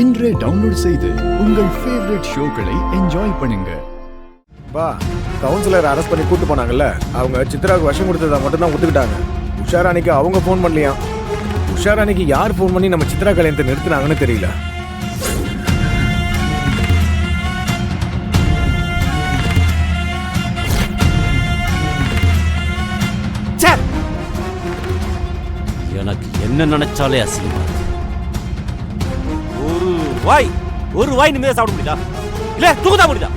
இன்றே டவுன்லோட் செய்து உங்கள் ஃபேவரட் ஷோக்களை என்ஜாய் பண்ணுங்க. பா கவுன்சிலர் அரெஸ்ட் பண்ணி கூட்டு போனாங்கல்ல, அவங்க சித்ராவுக்கு விஷம் கொடுத்ததை மட்டும் தான் ஒத்துக்கிட்டாங்க. உஷாராணிக்கு அவங்க ஃபோன் பண்ணலையா? உஷாராணிக்கு யார் ஃபோன் பண்ணி நம்ம சித்ரா கல்யாணத்தை நிறுத்தினாங்கன்னு தெரியல. எனக்கு என்ன நினைச்சாலே அசிங்கமா ஒரு வாய் நிம்மதியா சாப்பிட முடியுதா? இல்ல தூக்கதா முடியுதா?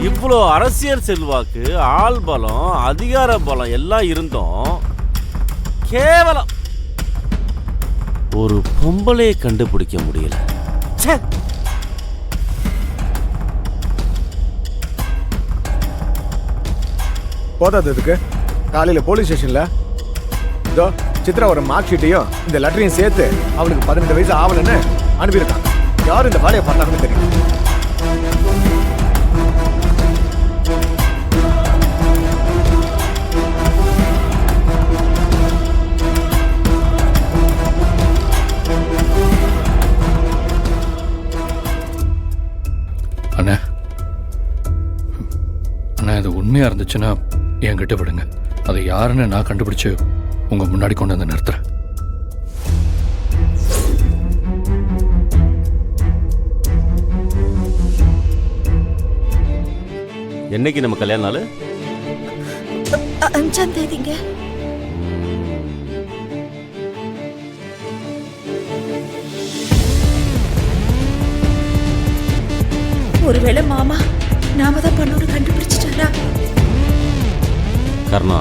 இவ்வளோ அரசியல் செல்வாக்கு, ஆள் பலம், அதிகார பலம் எல்லாம் இருந்தும் கேவலம் ஒரு பொம்பளையை கண்டுபிடிக்க முடியல. போதாததுக்கு காலையில போலீஸ் ஸ்டேஷன்ல இதோ சித்ராவோட மார்க் ஷீட்டையும் இந்த லெட்டரையும் சேர்த்து அவளுக்கு 18 வயசு ஆவலன்னு அனுப்பியிருக்காங்க. யாரும் இந்த வேலையை பார்த்தாங்கன்னு தெரியும். அண்ணா அண்ணா இது உண்மையா இருந்துச்சுன்னா என்கிட்ட விடுங்க. அதை யாருன்னு நான் கண்டுபிடிச்சு உங்க முன்னாடி கொண்டு வந்து நிறுத்துறேன். என்னைக்கு நம்ம கல்யாண நாள்? 5ஆம் தேதிங்க. ஒருவேளை மாமா நாம தான் பண்ணோன்னு கண்டுபிடிச்சிட்டாரா? கர்ணா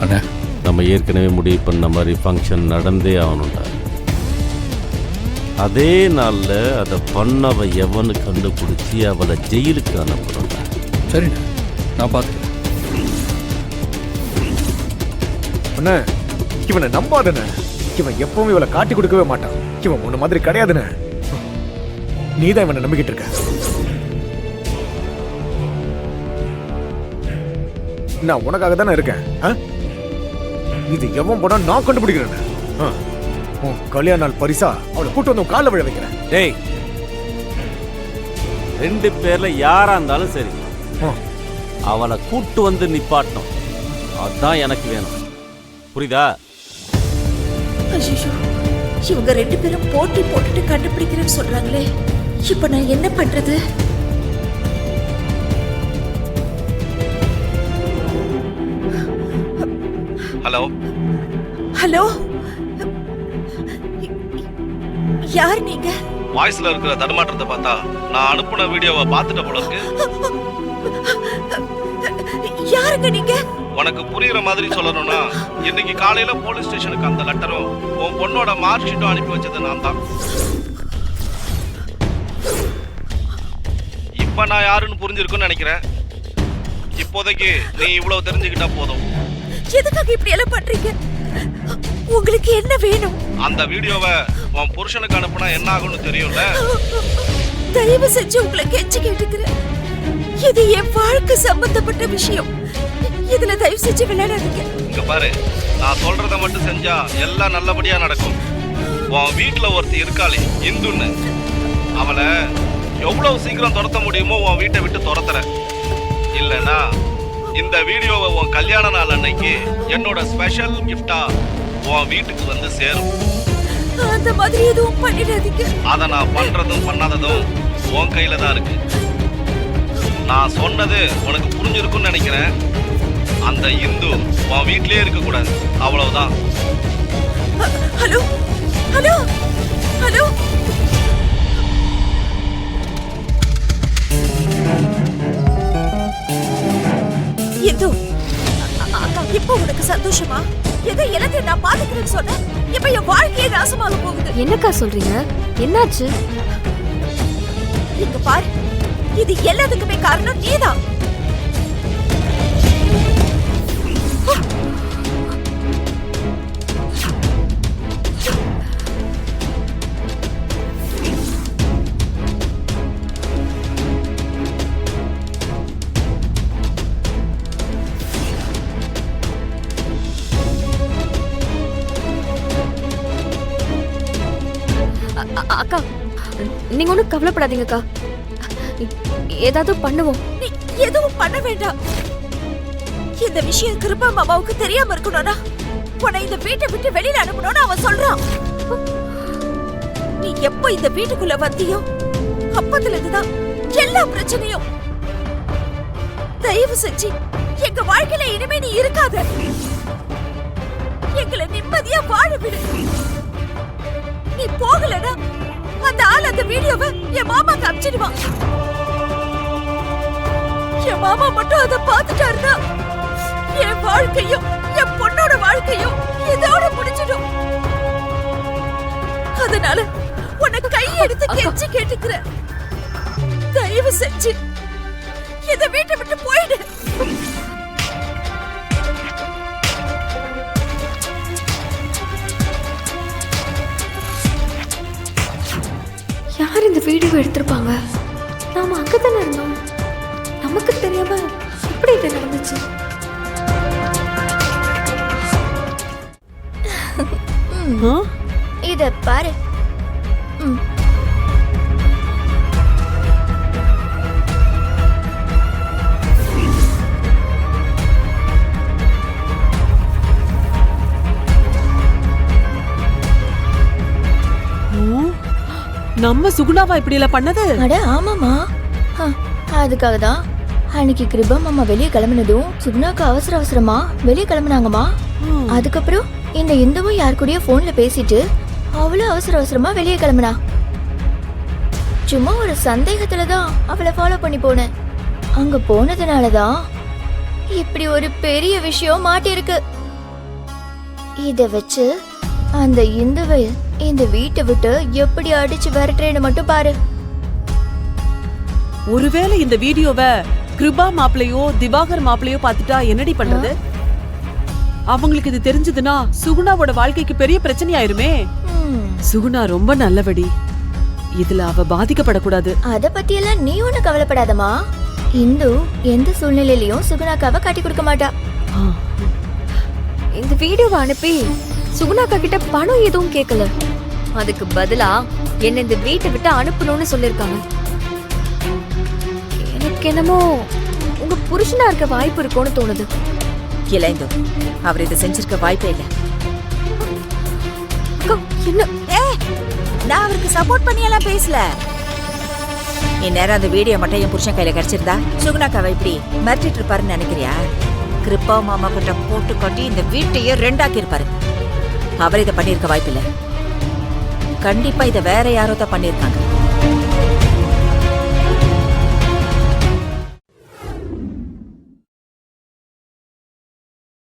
அண்ணா நம்ம ஏற்கனவே முடிவு பண்ண மாதிரி ஃபங்க்ஷன் நடந்தே ஆகணும்டா. அதே நாளில் அதை பண்ணவ எவனு கண்டுபிடிச்சி அவளை ஜெயிலுக்கு அனுப்புறோம்டா. சரிண்ணா, நான் பார்த்துக்கிறேன். அண்ணா இவனை நம்பாதண்ண. இவன் எப்பவும் இவளை காட்டி கொடுக்கவே மாட்டான். இவன் உன்ன மாதிரி கிடையாதுண்ண. நீதான் இவனை நம்பிக்கிட்டு இருக்க. நான் உனக்காக தானே இருக்கேன். இது எவன் போனா நான் கண்டுபிடிக்கிறேன். உன் கல்யாண நாள் பரிசா அவளை கூட்டு வந்து காலில் விழ வைக்கிறேன். டேய், 2 பேர்ல யாரா இருந்தாலும் சரி, அவளை கூட்டு வந்து நிப்பாட்டணும். அதான் எனக்கு வேணும். புரியுதா? ஐயோ, இவங்க 2 பேரும் போட்டி போட்டுட்டு கண்டுபிடிக்கிறேன்னு சொல்றாங்களே, இப்ப நான் என்ன பண்றது? ஹலோ ஹலோ, யார் நீங்க? வாய்ஸ்ல இருக்கிற தடுமாற்றத்தை பார்த்தா நான் அனுப்புன வீடியோவை பார்த்துட்ட போல இருக்கு. யாருங்க நீங்க? உனக்கு புரியுற மாதிரி சொல்லணும்னா, இன்னைக்கு காலையில போலீஸ் ஸ்டேஷனுக்கு அந்த லெட்டரும் உன் பொண்ணோட மார்க் ஷீட்டும் அனுப்பி வச்சது நான் தான். இப்ப நான் யாருன்னு புரிஞ்சிருக்குன்னு நினைக்கிறேன். இப்போதைக்கு நீ இவ்வளவு தெரிஞ்சுக்கிட்டா போதும். எதுக்காக இப்படி எல்லாம் பண்றீங்க? உங்களுக்கு என்ன வேணும்? அந்த வீடியோவை உன் புருஷனுக்கு அனுப்புனா என்ன ஆகும்னு தெரியும்ல. தயவு செஞ்சு உங்களை கெஞ்சி கேட்டுக்கிறேன். இது என் வாழ்க்கை சம்பந்தப்பட்ட விஷயம். இதுல தயவு செஞ்சு விளையாடாதீங்க. இங்க பாரு, நான் சொல்றத மட்டும் செஞ்சா எல்லாம் நல்லபடியா நடக்கும். உன் வீட்டுல ஒருத்தி இருக்காளே இந்துன்னு, அவளை எவ்வளவு சீக்கிரம் துரத்த முடியுமோ உன் வீட்டை விட்டு துரத்துற. இல்லைன்னா இந்த வீடியோவை உன் கல்யாண நாள் அன்னைக்கு என்னோட ஸ்பெஷல் கிஃப்டா உன் வீட்டுக்கு வந்து சேரும். அந்த மாதிரி எதுவும் பண்ணிடாதீங்க. அதை நான் பண்றதும் பண்ணாததும் உன் கையில தான் இருக்கு. நான் சொன்னது உனக்கு புரிஞ்சிருக்குன்னு நினைக்கிறேன். அந்த இந்து உன் வீட்லயே இருக்க கூடாது, அவ்வளவுதான். ஹலோ ஹலோ ஹலோ, இந்து, இப்போ உனக்கு சந்தோஷமா? ஏதோ எல்லாத்தையும் நான் பாத்துக்கிறேன்னு சொன்னேன். இப்ப என் வாழ்க்கையே நாசமாக போகுது. என்னக்கா சொல்றீங்க? என்னாச்சு? இங்க பாரு, இது எல்லாத்துக்குமே காரணம் நீதான். அக்கா நீங்க ஒன்றும் கவலைப்படாதீங்கக்கா. ஏதாவது பண்ணுவோம். நீ எதுவும் பண்ண வேண்டாம். இந்த விஷயம் கிருபா மாமாவுக்கு தெரியாம இருக்கணும்னா உன்னை இந்த வீட்டை விட்டு வெளியில அனுப்பணும்னு அவன் சொல்றான். நீ எப்ப இந்த வீட்டுக்குள்ள வந்தியோ அப்பத்துல இருந்துதான் எல்லா பிரச்சனையும். தயவு செஞ்சு எங்க வாழ்க்கையில இனிமே நீ இருக்காத. எங்களை நிம்மதியா வாழ விடு. நீ போகலனா அந்த ஆள் அந்த வீடியோவை என் மாமாக்கு அனுப்பிச்சிடுவான். என் மாமா மட்டும் அதை பார்த்துட்டாருன்னா என் வாழ்க்கையும் என் பொண்ணோட வாழ்க்கையும் இதோட முடிச்சிடும். அதனால உன்னை கையெடுத்து கெஞ்சி கேட்டுக்கிறேன். தயவு செஞ்சு இந்த வீட்டை விட்டு போயிடு. யார் இந்த வீடியோ எடுத்திருப்பாங்க? நாம அங்கதானே இருந்தோம். நமக்கு தெரியாம எப்படி இது நடந்துச்சு? இத பாரு. நம்ம சுகுணாவா இப்படி எல்லாம் பண்ணது? அட ஆமாமா. அதுக்காக தான் அன்னைக்கு கிருபா மாமா வெளியே கிளம்பினதும் சுகுணாக்கு அவசர அவசரமா வெளியே கிளம்புனாங்கம்மா. அதுக்கப்புறம் இந்த இந்துவும் யார் கூடயோ போன்ல பேசிட்டு அவளும் அவசர அவசரமா வெளியே கிளம்புனா. சும்மா ஒரு சந்தேகத்துல தான் அவளை ஃபாலோ பண்ணி போனேன். அங்க போனதுனாலதான் இப்படி ஒரு பெரிய விஷயம் மாட்டிருக்கு. இத வச்சு அந்த இந்துவை இந்த வீட்டை விட்டு எப்படி அடிச்சு விரட்டுறேன்னு மட்டும் பாரு. ஒருவேளை இந்த வீடியோவை கிருபா மாப்பிளையோ திவாகர் மாப்பிளையோ பார்த்துட்டா என்னடி பண்றது? அவங்களுக்கு இது தெரிஞ்சதுன்னா சுகுணாவோட வாழ்க்கைக்கு பெரிய பிரச்சனை ஆயிருமே. சுகுணா ரொம்ப நல்லவடி. இதுல அவ பாதிக்கப்படக்கூடாது. அத பத்தி எல்லாம் நீ ஒண்ணு கவலைப்படாதமா. இந்து எந்த சூழ்நிலையிலயும் சுகுணாக்காவை காட்டி கொடுக்க மாட்டா. இந்த வீடியோவை அனுப்பி சுகுணாக்கா கிட்ட பணம் எதுவும் கேட்கல. அதுக்கு பதிலா என்ன இந்த வீட்டை விட்டு அனுப்பணும்னு சொல்லிருக்காங்க. எனக்கு என்னமோ உங்க புருஷனா இருக்க வாய்ப்பு இருக்கும்னு தோணுது. இளைந்து அவர் இதை செஞ்சிருக்க வாய்ப்பே இல்ல. என்ன? நான் அவருக்கு சப்போர்ட் பண்ணியெல்லாம் பேசல. இந்நேரம் அந்த வீடியோ மட்டும் என் புருஷன் கையில கிடைச்சிருந்தா சுகுணாக்காவை இப்படி மிரட்டிட்டு இருப்பாருன்னு நினைக்கிறியா? கிருப்பா மாமா கிட்ட போட்டு கட்டி இந்த வீட்டையே ரெண்டாக்கி இருப்பாரு. அவர் இதை பண்ணிருக்க வாய்ப்பில்லை. கண்டிப்பா இதை வேற யாரோ தான் பண்ணிருக்காங்க.